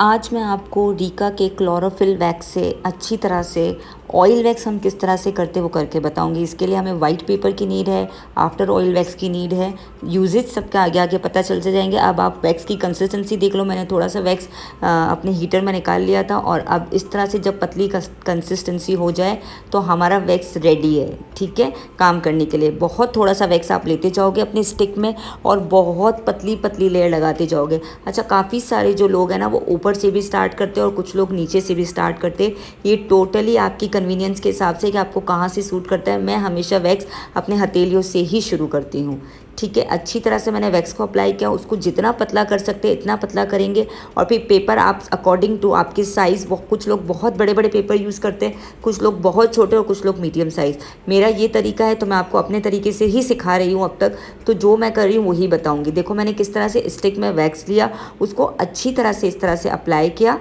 आज मैं आपको रीका के क्लोरोफिल वैक्स से अच्छी तरह से ऑयल वैक्स हम किस तरह से करते वो करके बताऊंगी। इसके लिए हमें वाइट पेपर की नीड है, आफ्टर ऑयल वैक्स की नीड है। यूजेज सबका आगे आगे पता चल जाएंगे। अब आप वैक्स की कंसिस्टेंसी देख लो। मैंने थोड़ा सा वैक्स अपने हीटर में निकाल लिया था और अब इस तरह से जब पतली कंसिस्टेंसी हो जाए तो हमारा वैक्स रेडी है, ठीक है, काम करने के लिए। बहुत थोड़ा सा वैक्स आप लेते जाओगे अपने स्टिक में और बहुत पतली पतली लेयर लगाते जाओगे। अच्छा, काफ़ी सारे जो लोग हैं ना वो ऊपर से भी स्टार्ट करते हैं और कुछ लोग नीचे से भी स्टार्ट करते हैं। ये टोटली आपकी कन्वीनियंस के हिसाब से कि आपको कहाँ से सूट करता है। मैं हमेशा वैक्स अपने हथेलियों से ही शुरू करती हूँ, ठीक है। अच्छी तरह से मैंने वैक्स को अप्लाई किया। उसको जितना पतला कर सकते हैं इतना पतला करेंगे और फिर पेपर आप अकॉर्डिंग टू आपकी साइज़, कुछ लोग बहुत बड़े बड़े पेपर यूज़ करते हैं, कुछ लोग बहुत छोटे और कुछ लोग मीडियम साइज़। मेरा ये तरीका है तो मैं आपको अपने तरीके से ही सिखा रही हूँ अब तक, तो जो मैं कर रही हूँ वही बताऊँगी। देखो मैंने किस तरह से स्टिक में वैक्स लिया, उसको अच्छी तरह से इस तरह से अप्लाई किया,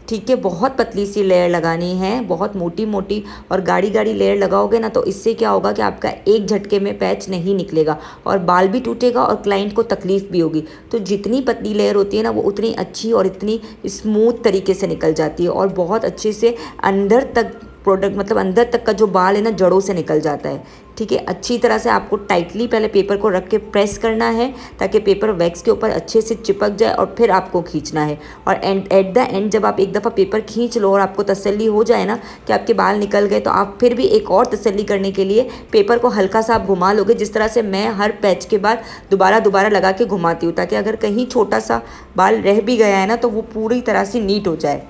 ठीक है। बहुत पतली सी लेयर लगानी है, बहुत मोटी मोटी और गाढ़ी गाढ़ी लेयर लगाओगे ना तो इससे क्या होगा कि आपका एक झटके में पैच नहीं निकलेगा और बाल भी टूटेगा और क्लाइंट को तकलीफ भी होगी। तो जितनी पतली लेयर होती है ना वो उतनी अच्छी और इतनी स्मूथ तरीके से निकल जाती है और बहुत अच्छे से अंदर तक प्रोडक्ट, मतलब अंदर तक का जो बाल है ना जड़ों से निकल जाता है, ठीक है। अच्छी तरह से आपको टाइटली पहले पेपर को रख के प्रेस करना है ताकि पेपर वैक्स के ऊपर अच्छे से चिपक जाए और फिर आपको खींचना है। और एट द एंड जब आप एक दफ़ा पेपर खींच लो और आपको तसल्ली हो जाए ना कि आपके बाल निकल गए, तो आप फिर भी एक और तसल्ली करने के लिए पेपर को हल्का सा आप घुमा लोगे, जिस तरह से मैं हर पैच के बाद दोबारा लगा के घुमाती हूँ ताकि अगर कहीं छोटा सा बाल रह भी गया है ना तो वो पूरी तरह से नीट हो जाए।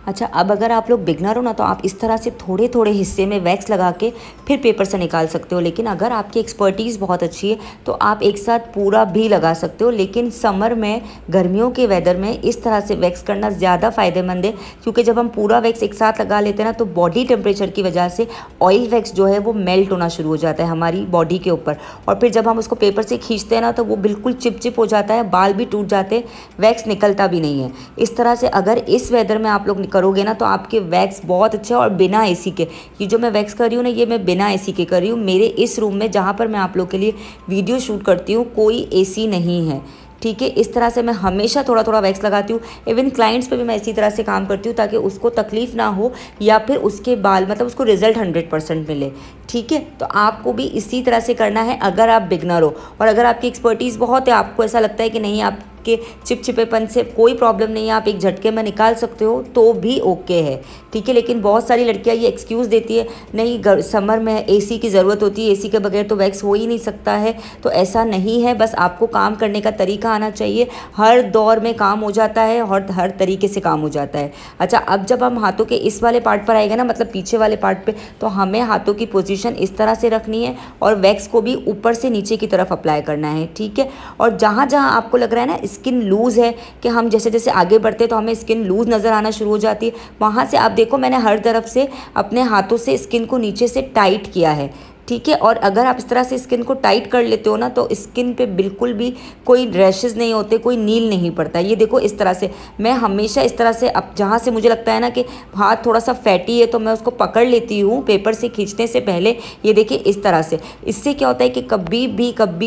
अच्छा, अब अगर आप लोग बिगनर हो ना तो आप इस तरह से थोड़े थोड़े हिस्से में वैक्स लगा के फिर पेपर से निकाल सकते हो। लेकिन अगर आपकी एक्सपर्टीज़ बहुत अच्छी है तो आप एक साथ पूरा भी लगा सकते हो। लेकिन समर में, गर्मियों के वेदर में इस तरह से वैक्स करना ज़्यादा फ़ायदेमंद है, क्योंकि जब हम पूरा वैक्स एक साथ लगा लेते हैं ना तो बॉडी टेम्परेचर की वजह से ऑयल वैक्स जो है वो मेल्ट होना शुरू हो जाता है हमारी बॉडी के ऊपर। और फिर जब हम उसको पेपर से खींचते हैं ना तो वो बिल्कुल चिपचिप हो जाता है, बाल भी टूट जाते हैं, वैक्स निकलता भी नहीं है। इस तरह से अगर इस वेदर में आप लोग करोगे ना तो आपके वैक्स बहुत अच्छे और बिना एसी के। ये जो मैं वैक्स कर रही हूँ ना ये मैं बिना एसी के कर रही हूँ। मेरे इस रूम में जहाँ पर मैं आप लोग के लिए वीडियो शूट करती हूँ कोई एसी नहीं है, ठीक है। इस तरह से मैं हमेशा थोड़ा थोड़ा वैक्स लगाती हूँ। इवन क्लाइंट्स पे भी मैं इसी तरह से काम करती हूँ ताकि उसको तकलीफ ना हो या फिर उसके बाल, मतलब उसको रिजल्ट 100% मिले, ठीक है। तो आपको भी इसी तरह से करना है अगर आप बिगनर हो। और अगर आपकी एक्सपर्टीज़ बहुत है, आपको ऐसा लगता है कि नहीं आप के चिपचिपेपन से कोई प्रॉब्लम नहीं है, आप एक झटके में निकाल सकते हो, तो भी ओके है, ठीक है। लेकिन बहुत सारी लड़कियां ये एक्सक्यूज़ देती है, नहीं समर में एसी की ज़रूरत होती है, एसी के बगैर तो वैक्स हो ही नहीं सकता है। तो ऐसा नहीं है, बस आपको काम करने का तरीका आना चाहिए। हर दौर में काम हो जाता है और हर तरीके से काम हो जाता है। अच्छा, अब जब हम हाथों के इस वाले पार्ट पर आएगा ना, मतलब पीछे वाले पार्ट पे, तो हमें हाथों की पोजीशन इस तरह से रखनी है और वैक्स को भी ऊपर से नीचे की तरफ अप्लाई करना है, ठीक है। और जहाँ जहाँ आपको लग रहा है ना स्किन लूज़ है, कि हम जैसे जैसे आगे बढ़ते हैं तो हमें स्किन लूज़ नज़र आना शुरू हो जाती है, वहाँ से आप देखो मैंने हर तरफ से अपने हाथों से स्किन को नीचे से टाइट किया है, ठीक है। और अगर आप इस तरह से स्किन को टाइट कर लेते हो ना तो स्किन पे बिल्कुल भी कोई रैशेज़ नहीं होते, कोई नील नहीं पड़ता। ये देखो इस तरह से मैं हमेशा इस तरह से, अब जहाँ से मुझे लगता है ना कि हाथ थोड़ा सा फैटी है तो मैं उसको पकड़ लेती हूँ पेपर से खींचने से पहले। ये देखिए इस तरह से, इससे क्या होता है कि कभी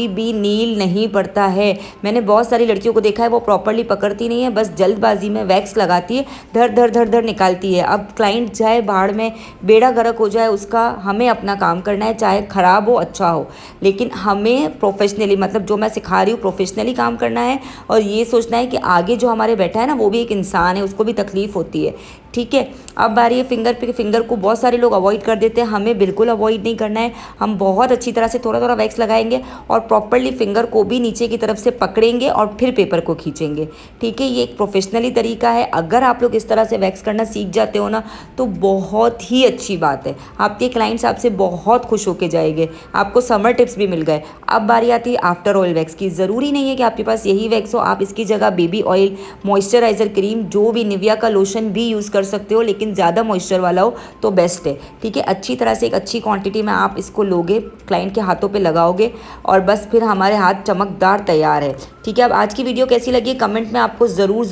भी नील नहीं पड़ता है। मैंने बहुत सारी लड़कियों को देखा है वो प्रॉपरली पकड़ती नहीं है, बस जल्दबाजी में वैक्स लगाती है, धर निकालती है। अब क्लाइंट चाहे बाहर में बेड़ा गर्क हो जाए उसका, हमें अपना काम करना है, चाहे ख़राब हो अच्छा हो, लेकिन हमें प्रोफेशनली, मतलब जो मैं सिखा रही हूँ प्रोफेशनली काम करना है। और ये सोचना है कि आगे जो हमारे बैठा है ना वो भी एक इंसान है, उसको भी तकलीफ़ होती है, ठीक है। अब बारी है फिंगर पे। फिंगर को बहुत सारे लोग अवॉइड कर देते हैं, हमें बिल्कुल अवॉइड नहीं करना है। हम बहुत अच्छी तरह से थोड़ा थोड़ा वैक्स लगाएंगे और प्रॉपरली फिंगर को भी नीचे की तरफ से पकड़ेंगे और फिर पेपर को खींचेंगे, ठीक है। ये एक प्रोफेशनली तरीका है। अगर आप लोग इस तरह से वैक्स करना सीख जाते हो ना तो बहुत ही अच्छी बात है, आपके क्लाइंट्स आपसे बहुत खुश होकर जाएंगे। आपको समर टिप्स भी मिल गए। अब बारी आती है आफ्टर ऑयल वैक्स की। ज़रूरी नहीं है कि आपके पास यही वैक्स हो, आप इसकी जगह बेबी ऑयल, मॉइस्चराइज़र क्रीम, जो भी निविया का लोशन भी यूज़ कर सकते हो, लेकिन ज़्यादा मॉइस्चर वाला हो तो बेस्ट है, ठीक है। अच्छी तरह से एक अच्छी क्वांटिटी में आप इसको लोगे, क्लाइंट के हाथों पे लगाओगे और बस फिर हमारे हाथ चमकदार तैयार है, ठीक है। अब आज की वीडियो कैसी लगी कमेंट में आपको ज़रूर